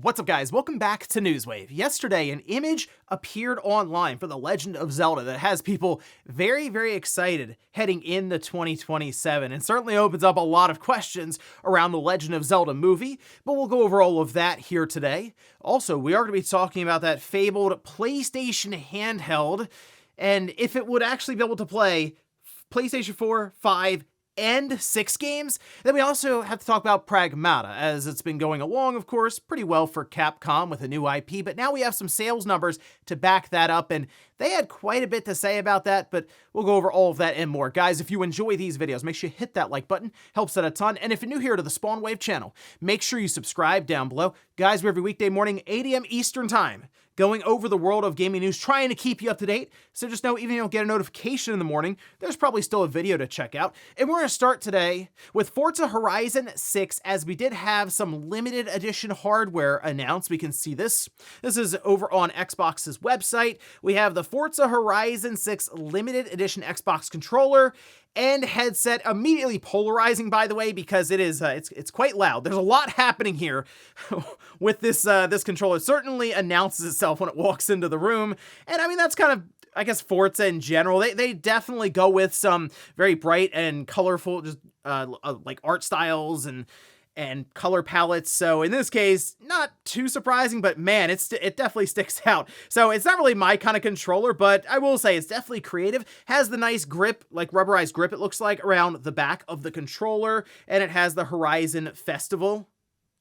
What's up, guys? Welcome back to Newswave. Yesterday, an image appeared online for The Legend of Zelda that has people very, very excited heading into 2027 and certainly opens up a lot of questions around the Legend of Zelda movie, but we'll go over all of that here today. Also, we are going to be talking about that fabled PlayStation handheld and if it would actually be able to play PlayStation 4, 5, and 6 games. Then we also have to talk about Pragmata, as it's been going along, of course, pretty well for Capcom with a new IP, but now we have some sales numbers to back that up, and they had quite a bit to say about that, but we'll go over all of that and more. Guys, if you enjoy these videos, make sure you hit that like button, helps out a ton, and if you're new here to the Spawn Wave channel, make sure you subscribe down below. Guys, we're every weekday morning, 8 a.m. Eastern Time, going over the world of gaming news, trying to keep you up to date. So just know, even if you don't get a notification in the morning, there's probably still a video to check out. And we're going to start today with Forza Horizon 6, as we did have some limited edition hardware announced. We can see this. This is over on Xbox's website. We have the Forza Horizon 6 limited edition Xbox controller and headset, immediately polarizing, by the way, because it is it's quite loud. There's a lot happening here with this this controller. It certainly announces itself when it walks into the room, and I mean that's kind of, I guess, Forza in general. They definitely go with some very bright and colorful, just like art styles and color palettes. So in this case, not too surprising, but man, it definitely sticks out. So it's not really my kind of controller, but I will say it's definitely creative. Has the nice grip, like rubberized grip, it looks like, around the back of the controller, and it has the Horizon Festival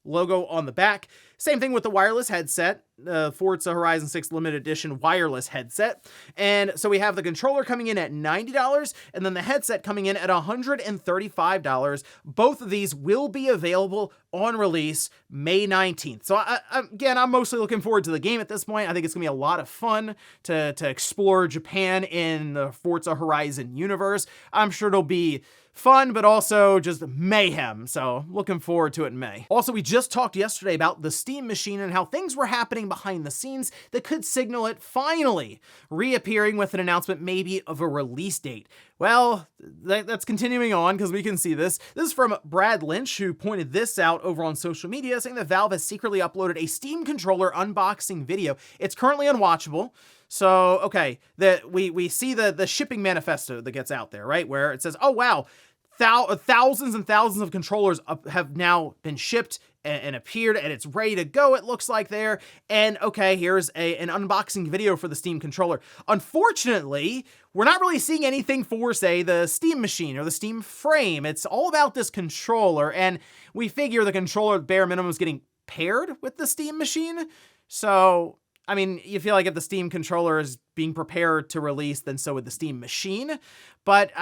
logo on the back. Same thing with the wireless headset, the Forza Horizon 6 limited edition wireless headset. And so we have the controller coming in at $90 and then the headset coming in at $135. Both of these will be available on release May 19th. So again, I'm mostly looking forward to the game at this point. I think it's gonna be a lot of fun to explore Japan in the Forza Horizon universe. I'm sure it'll be fun, but also just mayhem. So looking forward to it in May. Also, we just talked yesterday about the Steam machine and how things were happening behind the scenes that could signal it finally reappearing with an announcement maybe of a release date. Well, that's continuing on because we can see this. This is from Brad Lynch, who pointed this out over on social media, saying that Valve has secretly uploaded a Steam controller unboxing video. It's currently unwatchable. So, okay, we see the shipping manifesto that gets out there, right? Where it says, oh, wow, thousands and thousands of controllers have now been shipped and appeared, and it's ready to go, it looks like there. And okay, here's an unboxing video for the Steam controller. Unfortunately, we're not really seeing anything for, say, the Steam machine or the Steam frame. It's all about this controller, and we figure the controller at bare minimum is getting paired with the Steam machine. So I mean, you feel like if the Steam controller is being prepared to release, then so would the Steam machine. But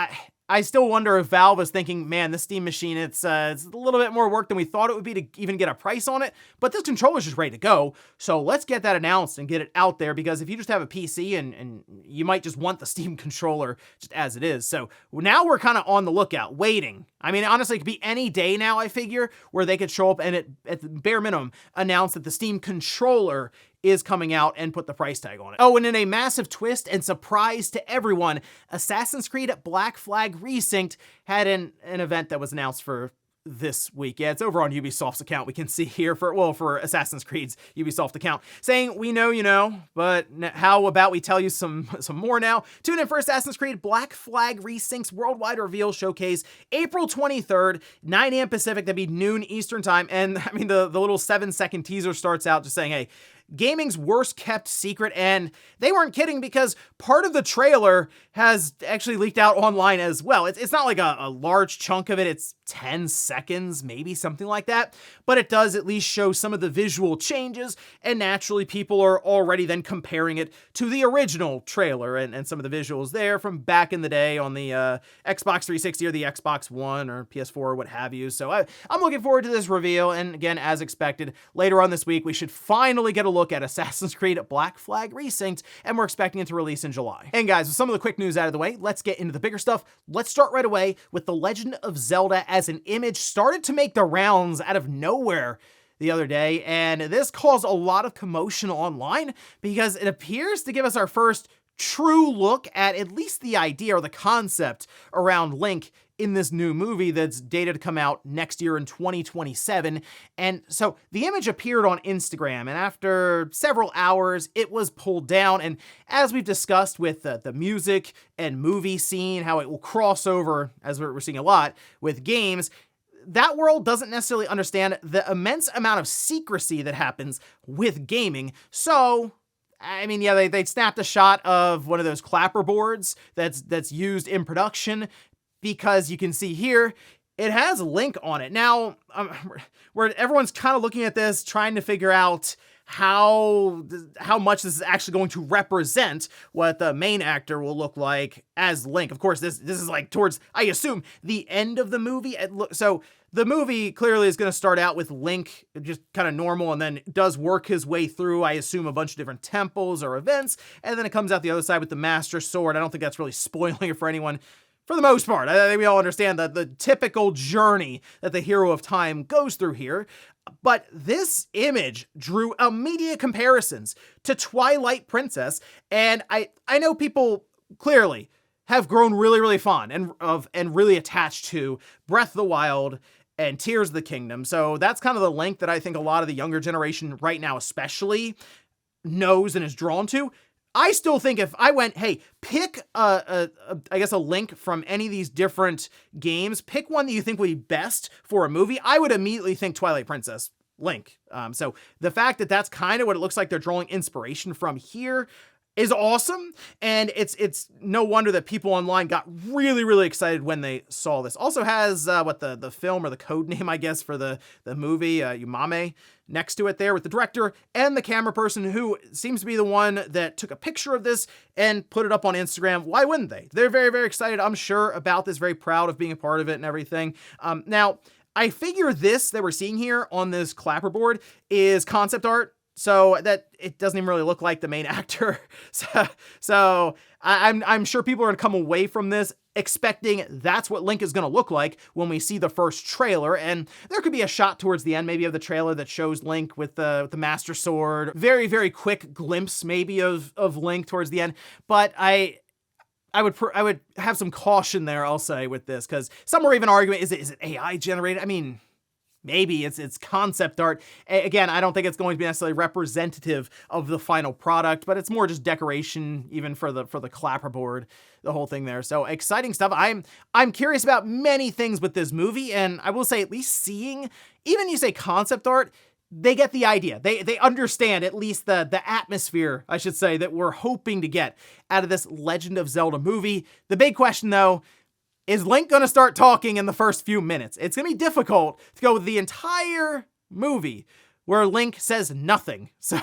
I still wonder if Valve is thinking, man, this Steam machine, it's a little bit more work than we thought it would be to even get a price on it, but this controller's just ready to go. So let's get that announced and get it out there, because if you just have a PC and you might just want the Steam controller just as it is. So now we're kind of on the lookout, waiting. I mean, honestly, it could be any day now, I figure, where they could show up and at the bare minimum announce that the Steam controller is coming out and put the price tag on it. Oh, and in a massive twist and surprise to everyone, Assassin's Creed Black Flag Resynced had an event that was announced for this week. Yeah, it's over on Ubisoft's account. We can see here for Assassin's Creed's Ubisoft account, saying, we know you know, but how about we tell you some more now? Tune in for Assassin's Creed Black Flag Resynked's worldwide reveal showcase, April 23rd, 9 a.m. Pacific, that'd be noon Eastern time. And I mean, the little 7-second teaser starts out just saying, hey, gaming's worst kept secret, and they weren't kidding, because part of the trailer has actually leaked out online as well. It's not like a large chunk of it, it's 10 seconds, maybe something like that, but it does at least show some of the visual changes, and naturally people are already then comparing it to the original trailer and some of the visuals there from back in the day on the Xbox 360 or the Xbox One or PS4 or what have you. So I'm looking forward to this reveal, and again, as expected, later on this week we should finally get a look at Assassin's Creed Black Flag Resynced, and we're expecting it to release in July. And guys, with some of the quick news out of the way, let's get into the bigger stuff. Let's start right away with The Legend of Zelda, as an image started to make the rounds out of nowhere the other day, and this caused a lot of commotion online because it appears to give us our first true look at least the idea or the concept around Link in this new movie that's dated to come out next year in 2027. And so the image appeared on Instagram, and after several hours, it was pulled down. And as we've discussed with the music and movie scene, how it will cross over, as we're seeing a lot, with games, that world doesn't necessarily understand the immense amount of secrecy that happens with gaming. So I mean, yeah, they snapped a shot of one of those clapper boards that's used in production, because you can see here, it has Link on it. Now, where everyone's kind of looking at this, trying to figure out how much this is actually going to represent what the main actor will look like as Link. Of course, this is like towards, I assume, the end of the movie. So the movie clearly is going to start out with Link just kind of normal, and then does work his way through, I assume, a bunch of different temples or events, and then it comes out the other side with the Master Sword. I don't think that's really spoiling it for anyone. For the most part, I think we all understand the typical journey that the hero of time goes through here. But this image drew immediate comparisons to Twilight Princess, and I know people clearly have grown really, really fond and really attached to Breath of the Wild and Tears of the Kingdom. So that's kind of the link that I think a lot of the younger generation right now especially knows and is drawn to. I still think if I went, hey, pick I guess a Link from any of these different games, pick one that you think would be best for a movie, I would immediately think Twilight Princess Link. So the fact that that's kind of what it looks like they're drawing inspiration from here is awesome, and it's no wonder that people online got really, really excited when they saw this. Also has the film, or the code name, I guess, for the movie, Umame, next to it there with the director and the camera person, who seems to be the one that took a picture of this and put it up on Instagram. Why wouldn't they? They're very, very excited, I'm sure, about this, very proud of being a part of it and everything. Now, I figure this that we're seeing here on this clapperboard is concept art, so that it doesn't even really look like the main actor. So I'm sure people are gonna come away from this expecting that's what Link is gonna look like when we see the first trailer. And there could be a shot towards the end, maybe, of the trailer that shows Link with the Master Sword. Very, very quick glimpse, maybe, of Link towards the end. But I would have some caution there, I'll say, with this, because some were even arguing, is it AI generated? I mean, maybe it's concept art. Again, I don't think it's going to be necessarily representative of the final product, but it's more just decoration, even for the clapperboard, the whole thing there. So exciting stuff. I'm curious about many things with this movie, and I will say, at least seeing, even you say concept art, they get the idea. They understand at least the atmosphere, I should say, that we're hoping to get out of this Legend of Zelda movie. The big question, though, is Link going to start talking in the first few minutes? It's going to be difficult to go with the entire movie where Link says nothing. So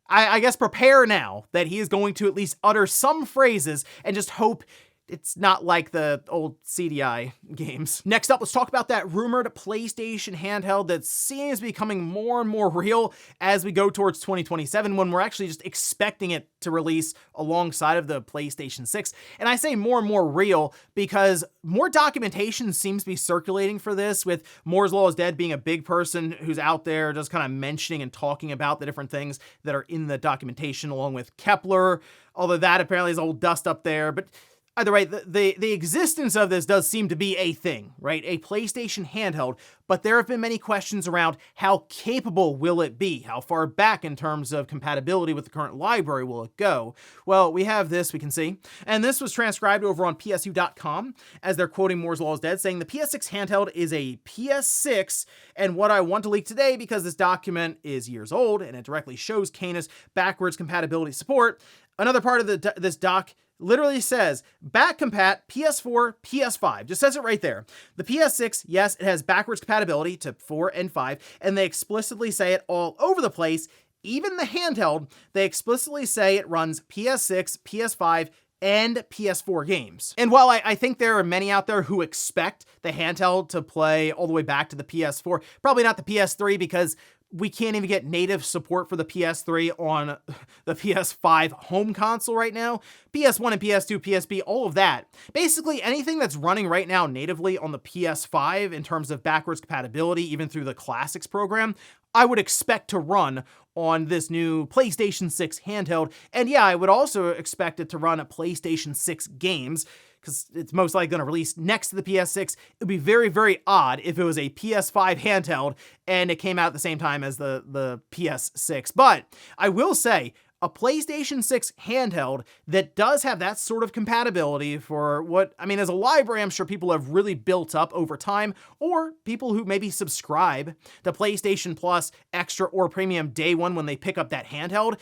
I guess prepare now that he is going to at least utter some phrases, and just hope it's not like the old CDI games. Next up, let's talk about that rumored PlayStation handheld that seems to be becoming more and more real as we go towards 2027, when we're actually just expecting it to release alongside of the PlayStation 6. And I say more and more real because more documentation seems to be circulating for this, with Moore's Law is Dead being a big person who's out there just kind of mentioning and talking about the different things that are in the documentation, along with Kepler, although that apparently is old dust up there. But either way, the existence of this does seem to be a thing, right? A PlayStation handheld, but there have been many questions around how capable will it be? How far back in terms of compatibility with the current library will it go? Well, we have this, we can see, and this was transcribed over on PSU.com as they're quoting Moore's Law is Dead, saying the PS6 handheld is a PS6, and what I want to leak today, because this document is years old and it directly shows Canis backwards compatibility support. Another part of this doc literally says back compat PS4, PS5. Just says it right there. The PS6, yes, it has backwards compatibility to 4 and 5, and they explicitly say it all over the place. Even the handheld, they explicitly say it runs PS6, PS5, and PS4 games. And while I think there are many out there who expect the handheld to play all the way back to the PS4, probably not the PS3, because we can't even get native support for the PS3 on the PS5 home console right now. PS1 and PS2, PSP, all of that. Basically anything that's running right now natively on the PS5 in terms of backwards compatibility, even through the Classics program, I would expect to run on this new PlayStation 6 handheld. And yeah, I would also expect it to run PlayStation 6 games. because it's most likely going to release next to the PS6. It would be very, very odd if it was a PS5 handheld and it came out at the same time as the PS6. But I will say, a PlayStation 6 handheld that does have that sort of compatibility for what, I mean, as a library, I'm sure people have really built up over time, or people who maybe subscribe to PlayStation Plus Extra or Premium day one when they pick up that handheld.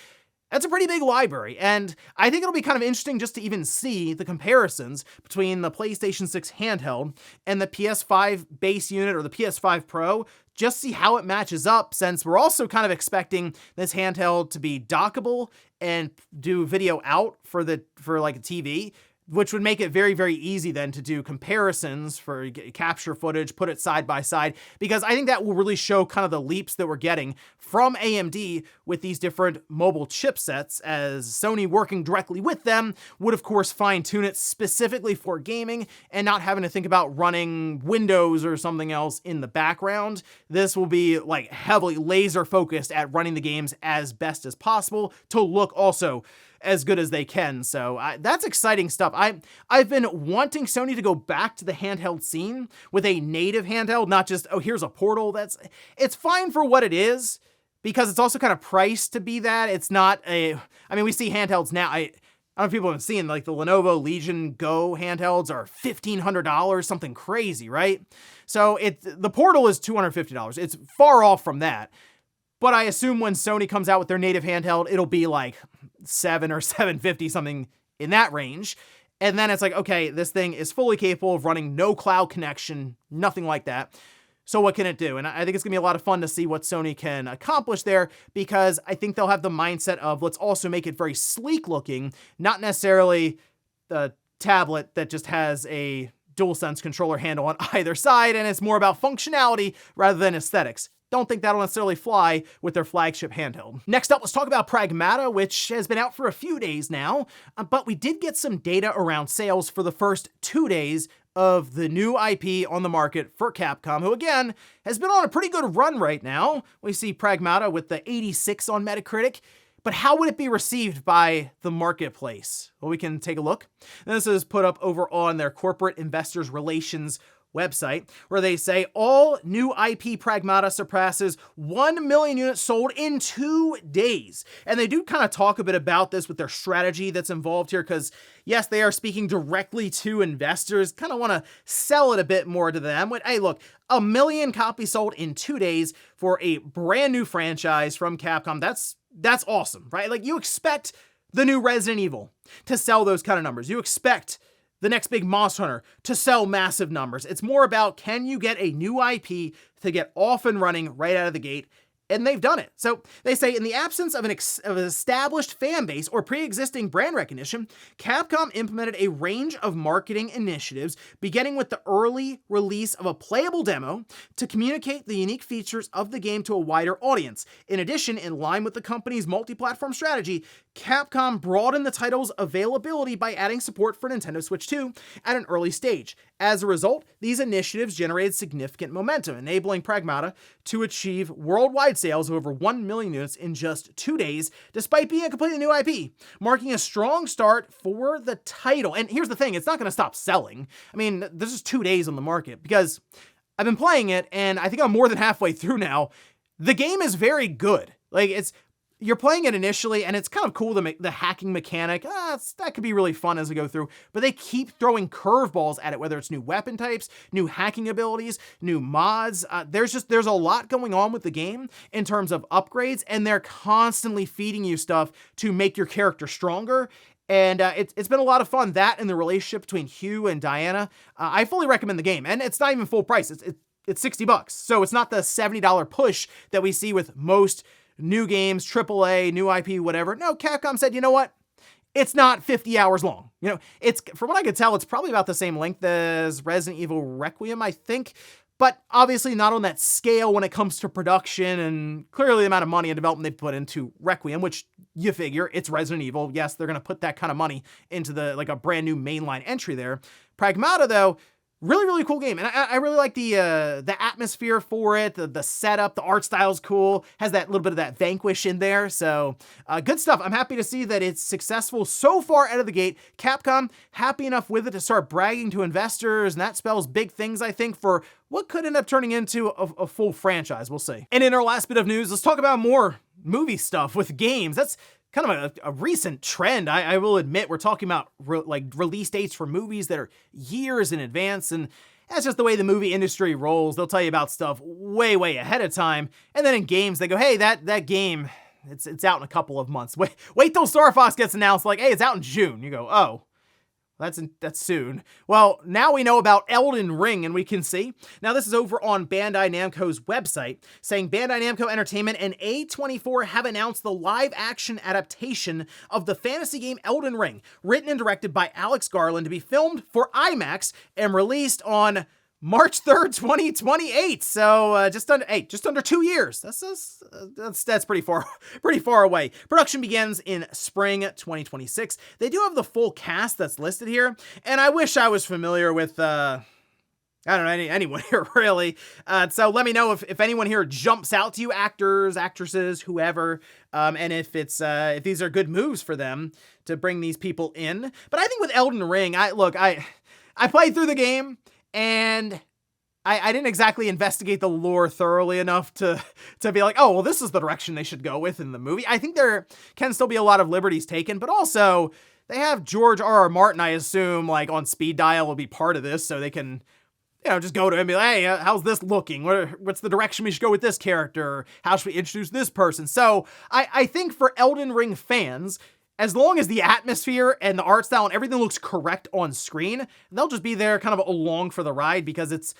That's a pretty big library, and I think it'll be kind of interesting just to even see the comparisons between the PlayStation 6 handheld and the PS5 base unit or the PS5 Pro, just see how it matches up, since we're also kind of expecting this handheld to be dockable and do video out for like a TV, which would make it very, very easy then to do comparisons for capture footage, put it side by side, because I think that will really show kind of the leaps that we're getting from AMD with these different mobile chipsets, as Sony working directly with them would of course fine tune it specifically for gaming and not having to think about running Windows or something else in the background. This will be like heavily laser focused at running the games as best as possible to look also as good as they can. So that's exciting stuff. I've been wanting Sony to go back to the handheld scene with a native handheld, not just, oh, here's a Portal. It's fine for what it is, because it's also kind of priced to be that. It's not I mean, we see handhelds now. I don't know if people have seen, like the Lenovo Legion Go handhelds are $1,500, something crazy, right? So the Portal is $250. It's far off from that. But I assume when Sony comes out with their native handheld, it'll be like $700 or $750, something in that range. And then it's like, okay, this thing is fully capable of running no cloud connection, nothing like that. So what can it do? And I think it's gonna be a lot of fun to see what Sony can accomplish there, because I think they'll have the mindset of, let's also make it very sleek looking, not necessarily the tablet that just has a DualSense controller handle on either side, and it's more about functionality rather than aesthetics. Don't think that'll necessarily fly with their flagship handheld. Next up, let's talk about Pragmata, which has been out for a few days now, but we did get some data around sales for the first 2 days of the new IP on the market for Capcom, who again has been on a pretty good run right now. We see Pragmata with the 86 on Metacritic, but how would it be received by the marketplace? Well, we can take a look. This is put up over on their corporate investors relations website, where they say all new IP Pragmata surpasses 1 million units sold in 2 days. And they do kind of talk a bit about this with their strategy that's involved here, because yes, they are speaking directly to investors, kind of want to sell it a bit more to them. But hey, look, 1 million copies sold in 2 days for a brand new franchise from Capcom. That's awesome, right? Like, you expect the new Resident Evil to sell those kind of numbers. You expect the next big Monster Hunter to sell massive numbers. It's more about, can you get a new IP to get off and running right out of the gate? And they've done it. So they say, in the absence of an established fan base or pre-existing brand recognition, Capcom implemented a range of marketing initiatives, beginning with the early release of a playable demo to communicate the unique features of the game to a wider audience. In addition, in line with the company's multi-platform strategy, Capcom broadened the title's availability by adding support for Nintendo Switch 2 at an early stage. As a result, these initiatives generated significant momentum, enabling Pragmata to achieve worldwide sales of over 1 million units in just 2 days, despite being a completely new IP, marking a strong start for the title. And here's the thing, it's not going to stop selling. I mean, this is 2 days on the market, because I've been playing it, and I think I'm more than halfway through now. The game is very good. Like, you're playing it initially, and it's kind of cool, the hacking mechanic. That could be really fun as we go through, but they keep throwing curveballs at it, whether it's new weapon types, new hacking abilities, new mods. There's a lot going on with the game in terms of upgrades, and they're constantly feeding you stuff to make your character stronger. And it's been a lot of fun, that and the relationship between Hugh and Diana. I fully recommend the game, and it's not even full price. It's $60, so it's not the $70 push that we see with most new games, AAA, new IP, whatever. No, Capcom said, you know what? It's not 50 hours long. You know, it's, from what I could tell, it's probably about the same length as Resident Evil Requiem, I think, but obviously not on that scale when it comes to production and clearly the amount of money and development they put into Requiem, which you figure it's Resident Evil. Yes, they're going to put that kind of money into a brand new mainline entry there. Pragmata, though, Really, really cool game. And I really like the atmosphere for it, the setup, the art style's cool, has that little bit of that Vanquish in there. So good stuff. I'm happy to see that it's successful so far out of the gate. Capcom, happy enough with it to start bragging to investors, and that spells big things, I think, for what could end up turning into a full franchise. We'll see. And in our last bit of news, let's talk about more movie stuff with games. That's kind of a recent trend. I will admit, we're talking about release dates for movies that are years in advance, and that's just the way the movie industry rolls. They'll tell you about stuff way, way ahead of time, and then in games, they go, hey, that game, it's out in a couple of months. Wait till Star Fox gets announced, like, hey, it's out in June. You go, oh, that's soon. Well, now we know about Elden Ring, and we can see. Now, this is over on Bandai Namco's website, saying Bandai Namco Entertainment and A24 have announced the live-action adaptation of the fantasy game Elden Ring, written and directed by Alex Garland, to be filmed for IMAX and released on March 3rd, 2028. So just under 2 years. That's pretty far away. Production begins in spring 2026. They do have the full cast that's listed here, and I wish I was familiar with I don't know, anyone here really. So let me know if anyone here jumps out to you, actors, actresses, whoever, and if these are good moves for them to bring these people in. But I think with Elden Ring, I played through the game, and I didn't exactly investigate the lore thoroughly enough to be like, oh, well, this is the direction they should go with in the movie. I think there can still be a lot of liberties taken, but also they have George R.R. Martin, I assume, like on speed dial will be part of this, so they can, just go to him and be like, hey, how's this looking? What's the direction we should go with this character? How should we introduce this person? So I think for Elden Ring fans, as long as the atmosphere and the art style and everything looks correct on screen, they'll just be there kind of along for the ride, because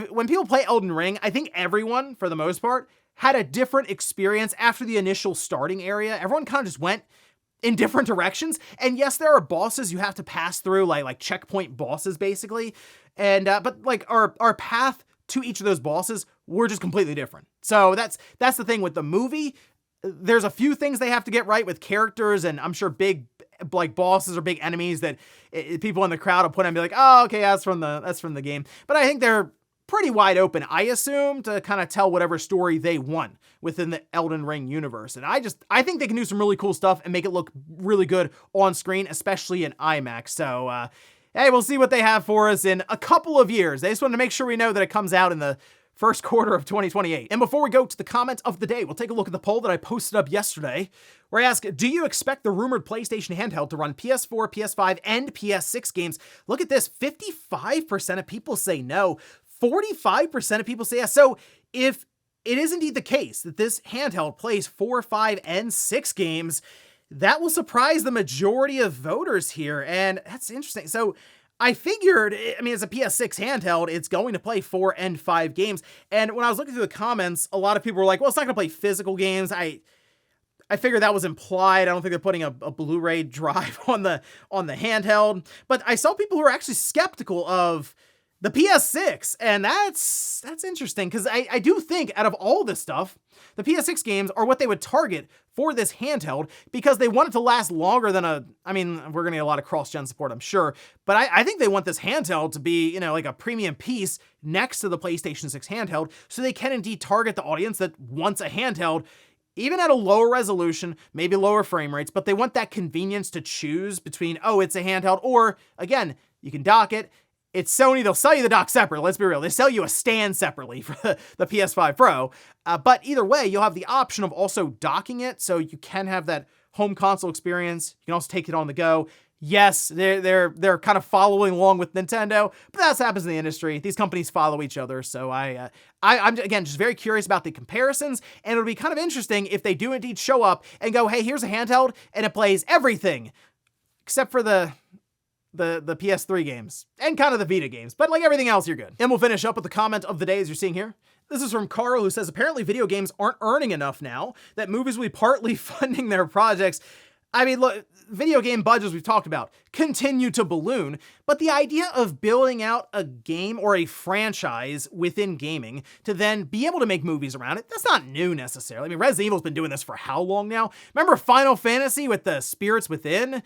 when people play Elden Ring, I think everyone, for the most part, had a different experience after the initial starting area. Everyone kind of just went in different directions. And yes, there are bosses you have to pass through, like checkpoint bosses, basically. And but like our path to each of those bosses were just completely different. So that's the thing with the movie. There's a few things they have to get right with characters, and I'm sure big like bosses or big enemies that people in the crowd will put in and be like, oh, okay, that's from the game. But I think they're pretty wide open, I assume, to kind of tell whatever story they want within the Elden Ring universe. And I think they can do some really cool stuff and make it look really good on screen, especially in IMAX. So, hey, we'll see what they have for us in a couple of years. They just wanted to make sure we know that it comes out in the first quarter of 2028. And before we go to the comment of the day, we'll take a look at the poll that I posted up yesterday, where I ask, do you expect the rumored PlayStation handheld to run PS4, PS5, and PS6 games? Look at this, 55% of people say no, 45% of people say yes. So if it is indeed the case that this handheld plays 4, 5, and 6 games, that will surprise the majority of voters here, and that's interesting. So I figured, as a PS6 handheld, it's going to play 4 and 5 games. And when I was looking through the comments, a lot of people were like, well, it's not going to play physical games. I figured that was implied. I don't think they're putting a Blu-ray drive on the handheld. But I saw people who were actually skeptical of the PS6, and that's interesting, because I do think out of all this stuff, the PS6 games are what they would target for this handheld, because they want it to last longer than we're gonna get a lot of cross-gen support, I'm sure, but I think they want this handheld to be, like a premium piece next to the PlayStation 6 handheld, so they can indeed target the audience that wants a handheld, even at a lower resolution, maybe lower frame rates, but they want that convenience to choose between, oh, it's a handheld, or, again, you can dock it. It's Sony, they'll sell you the dock separately, let's be real. They sell you a stand separately for the PS5 Pro, but either way, you'll have the option of also docking it, so you can have that home console experience. You can also take it on the go. Yes, they're kind of following along with Nintendo, but that happens in the industry. These companies follow each other, so I'm again just very curious about the comparisons, and it'll be kind of interesting if they do indeed show up and go, hey, here's a handheld, and it plays everything, except for the PS3 games and kind of the Vita games, but like everything else, you're good. And we'll finish up with the comment of the day, as you're seeing here. This is from Carl, who says, apparently video games aren't earning enough now, that movies will be partly funding their projects. Look, video game budgets we've talked about continue to balloon, but the idea of building out a game or a franchise within gaming to then be able to make movies around it, that's not new necessarily. Resident Evil's been doing this for how long now? Remember Final Fantasy with the Spirits Within?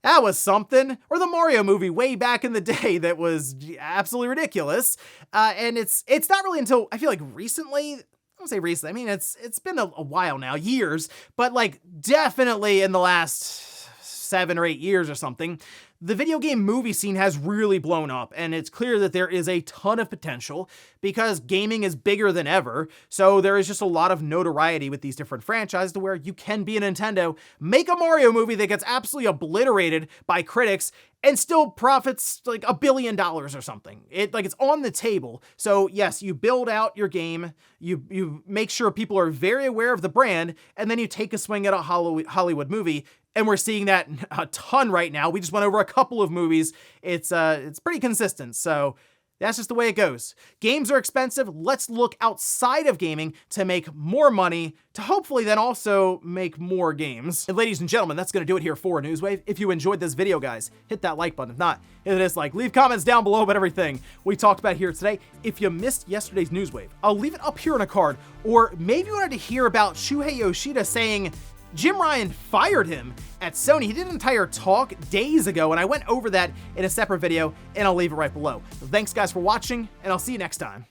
That was something. Or the Mario movie way back in the day that was absolutely ridiculous. And it's not really until, I feel like recently, I don't say recently, I mean, it's been a while now, years, but like definitely in the last 7 or 8 years or something, the video game movie scene has really blown up, and it's clear that there is a ton of potential because gaming is bigger than ever. So there is just a lot of notoriety with these different franchises to where you can be a Nintendo, make a Mario movie that gets absolutely obliterated by critics and still profits like $1 billion or something. It's on the table. So yes, you build out your game, you make sure people are very aware of the brand, and then you take a swing at a Hollywood movie. And we're seeing that a ton right now. We just went over a couple of movies. It's pretty consistent. So that's just the way it goes. Games are expensive. Let's look outside of gaming to make more money, to hopefully then also make more games. And ladies and gentlemen, that's gonna do it here for Newswave. If you enjoyed this video, guys, hit that like button. If not, hit the dislike. Leave comments down below about everything we talked about here today. If you missed yesterday's Newswave, I'll leave it up here on a card. Or maybe you wanted to hear about Shuhei Yoshida saying Jim Ryan fired him at Sony. He did an entire talk days ago, and I went over that in a separate video, and I'll leave it right below. So thanks guys for watching, and I'll see you next time.